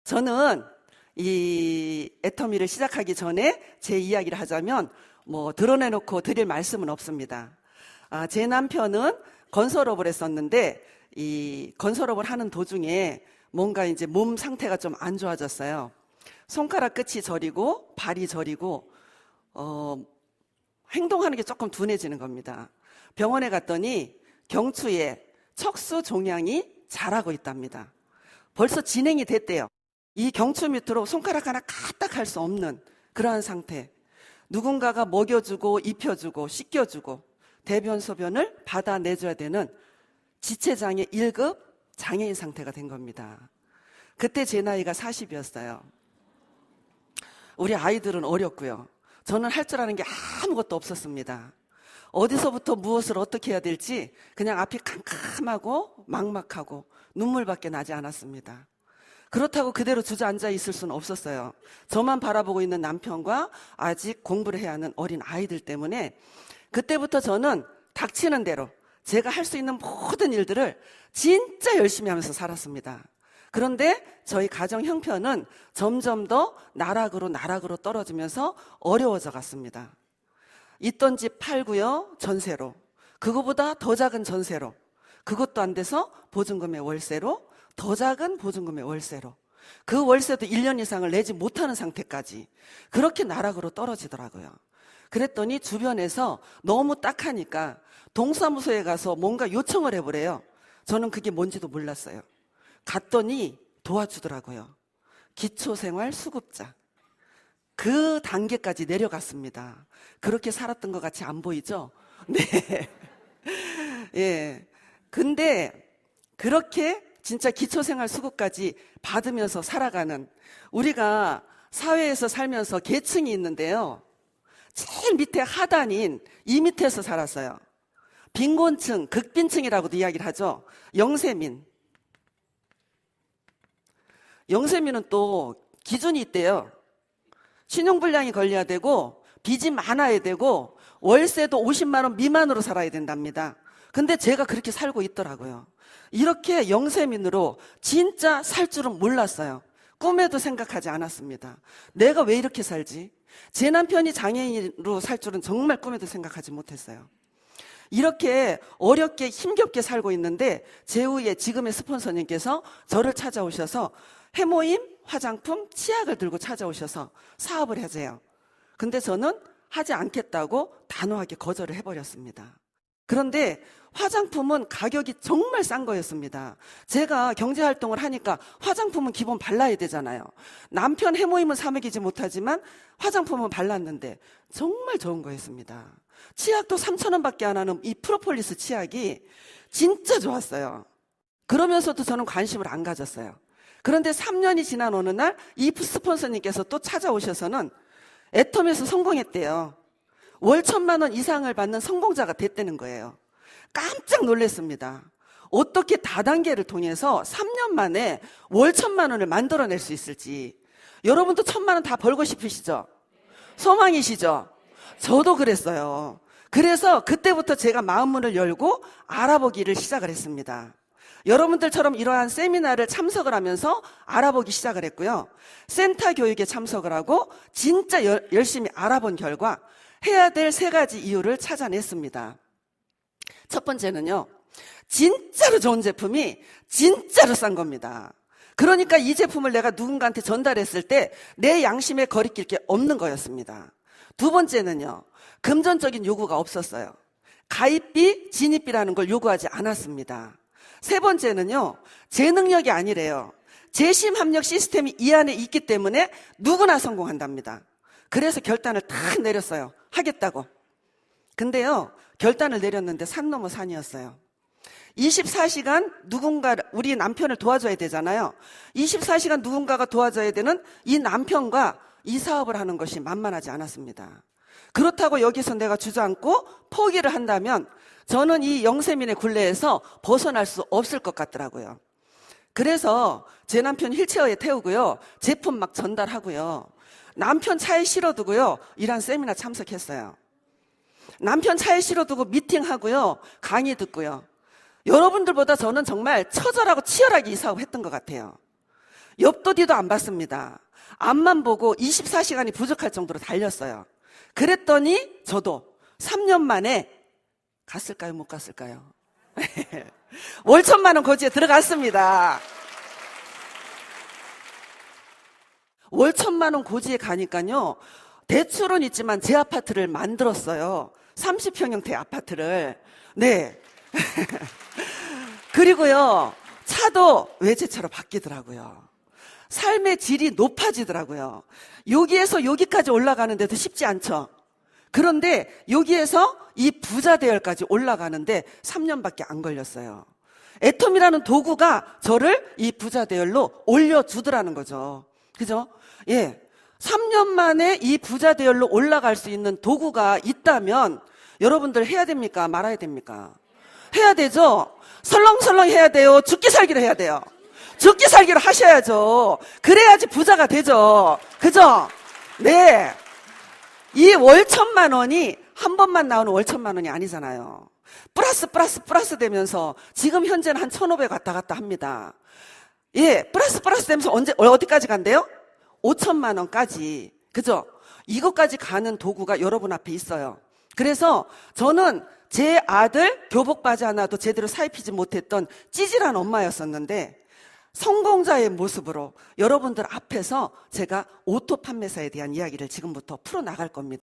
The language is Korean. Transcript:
저는 이 애터미를 시작하기 전에 제 이야기를 하자면 드러내놓고 드릴 말씀은 없습니다. 제 남편은 건설업을 했었는데 이 건설업을 하는 도중에 뭔가 이제 몸 상태가 좀 안 좋아졌어요. 손가락 끝이 저리고 발이 저리고 행동하는 게 조금 둔해지는 겁니다. 병원에 갔더니 경추에 척수 종양이 자라고 있답니다. 벌써 진행이 됐대요. 이 경추 밑으로 손가락 하나 까딱 할 수 없는 그러한 상태. 누군가가 먹여주고 입혀주고 씻겨주고 대변 소변을 받아내줘야 되는 지체장애 1급 장애인 상태가 된 겁니다. 그때 제 나이가 40이었어요. 우리 아이들은 어렸고요. 저는 할 줄 아는 게 아무것도 없었습니다. 어디서부터 무엇을 어떻게 해야 될지 그냥 앞이 캄캄하고 막막하고 눈물밖에 나지 않았습니다. 그렇다고 그대로 주저앉아 있을 수는 없었어요. 저만 바라보고 있는 남편과 아직 공부를 해야 하는 어린 아이들 때문에 그때부터 저는 닥치는 대로 제가 할 수 있는 모든 일들을 진짜 열심히 하면서 살았습니다. 그런데 저희 가정 형편은 점점 더 나락으로 떨어지면서 어려워져 갔습니다. 있던 집 팔고요, 전세로. 그거보다 더 작은 전세로. 그것도 안 돼서 보증금의 월세로, 더 작은 보증금의 월세로. 그 월세도 1년 이상을 내지 못하는 상태까지 그렇게 나락으로 떨어지더라고요. 그랬더니 주변에서 너무 딱하니까 동사무소에 가서 뭔가 요청을 해보래요. 저는 그게 뭔지도 몰랐어요. 갔더니 도와주더라고요. 기초생활수급자. 그 단계까지 내려갔습니다. 그렇게 살았던 것 같이 안 보이죠? 네. 예. 근데 그렇게 진짜 기초생활수급까지 받으면서 살아가는 우리가 사회에서 살면서 계층이 있는데요. 제일 밑에 하단인 이 밑에서 살았어요. 빈곤층, 극빈층이라고도 이야기를 하죠. 영세민. 영세민은 또 기준이 있대요. 신용불량이 걸려야 되고 빚이 많아야 되고 월세도 50만 원 미만으로 살아야 된답니다. 근데 제가 그렇게 살고 있더라고요. 이렇게 영세민으로 진짜 살 줄은 몰랐어요. 꿈에도 생각하지 않았습니다. 내가 왜 이렇게 살지? 제 남편이 장애인으로 살 줄은 정말 꿈에도 생각하지 못했어요. 이렇게 어렵게 힘겹게 살고 있는데 제 후에 지금의 스폰서님께서 저를 찾아오셔서 해모임, 화장품, 치약을 들고 찾아오셔서 사업을 하세요. 근데 저는 하지 않겠다고 단호하게 거절을 해버렸습니다. 그런데 화장품은 가격이 정말 싼 거였습니다. 제가 경제활동을 하니까 화장품은 기본 발라야 되잖아요. 남편 해모임은 사 먹이지 못하지만 화장품은 발랐는데 정말 좋은 거였습니다. 치약도 3,000원밖에 안 하는 이 프로폴리스 치약이 진짜 좋았어요. 그러면서도 저는 관심을 안 가졌어요. 그런데 3년이 지난 어느 날 이 스폰서님께서 또 찾아오셔서는 애텀에서 성공했대요. 월 1,000만 원 이상을 받는 성공자가 됐다는 거예요. 깜짝 놀랐습니다. 어떻게 다단계를 통해서 3년 만에 월 1,000만 원을 만들어낼 수 있을지. 여러분도 1,000만 원 다 벌고 싶으시죠? 소망이시죠? 저도 그랬어요. 그래서 그때부터 제가 마음문을 열고 알아보기를 시작을 했습니다. 여러분들처럼 이러한 세미나를 참석을 하면서 알아보기 시작을 했고요. 센터 교육에 참석을 하고 진짜 열심히 알아본 결과 해야 될 3가지 이유를 찾아냈습니다. 첫 번째는요, 진짜로 좋은 제품이 진짜로 싼 겁니다. 그러니까 이 제품을 내가 누군가한테 전달했을 때 내 양심에 거리낄 게 없는 거였습니다. 두 번째는요, 금전적인 요구가 없었어요. 가입비, 진입비라는 걸 요구하지 않았습니다. 세 번째는요, 제 능력이 아니래요. 재심 합력 시스템이 이 안에 있기 때문에 누구나 성공한답니다. 그래서 결단을 탁 내렸어요. 하겠다고. 근데요, 결단을 내렸는데 산 넘어 산이었어요. 24시간 우리 남편을 도와줘야 되잖아요. 24시간 누군가가 도와줘야 되는 이 남편과 이 사업을 하는 것이 만만하지 않았습니다. 그렇다고 여기서 내가 주저앉고 포기를 한다면 저는 이 영세민의 굴레에서 벗어날 수 없을 것 같더라고요. 그래서 제 남편 휠체어에 태우고요, 제품 막 전달하고요, 남편 차에 실어두고요, 이런 세미나 참석했어요. 남편 차에 실어두고 미팅하고요, 강의 듣고요. 여러분들보다 저는 정말 처절하고 치열하게 이 사업 했던 것 같아요. 옆도 뒤도 안 봤습니다. 앞만 보고 24시간이 부족할 정도로 달렸어요. 그랬더니 저도 3년 만에 갔을까요? 못 갔을까요? 월 1,000만 원 고지에 들어갔습니다. 월 1,000만 원 고지에 가니까요, 대출은 있지만 제 아파트를 만들었어요. 30평형대 아파트를. 네. 그리고요, 차도 외제차로 바뀌더라고요. 삶의 질이 높아지더라고요. 여기에서 여기까지 올라가는데도 쉽지 않죠. 그런데 여기에서 이 부자 대열까지 올라가는데 3년밖에 안 걸렸어요. 애텀이라는 도구가 저를 이 부자 대열로 올려주더라는 거죠. 그죠? 예. 3년 만에 이 부자 대열로 올라갈 수 있는 도구가 있다면 여러분들 해야 됩니까? 말아야 됩니까? 해야 되죠? 설렁설렁 해야 돼요? 죽기 살기로 해야 돼요? 죽기 살기로 하셔야죠. 그래야지 부자가 되죠. 그죠? 네. 이 월 1,000만 원이 한 번만 나오는 월 1,000만 원이 아니잖아요. 플러스 되면서 지금 현재는 한 1,500 왔다 갔다 합니다. 예, 플러스 되면서 어디까지 간대요? 5,000만 원까지. 그죠? 이것까지 가는 도구가 여러분 앞에 있어요. 그래서 저는 제 아들 교복 바지 하나도 제대로 사입히지 못했던 찌질한 엄마였었는데 성공자의 모습으로 여러분들 앞에서 제가 오토 판매사에 대한 이야기를 지금부터 풀어나갈 겁니다.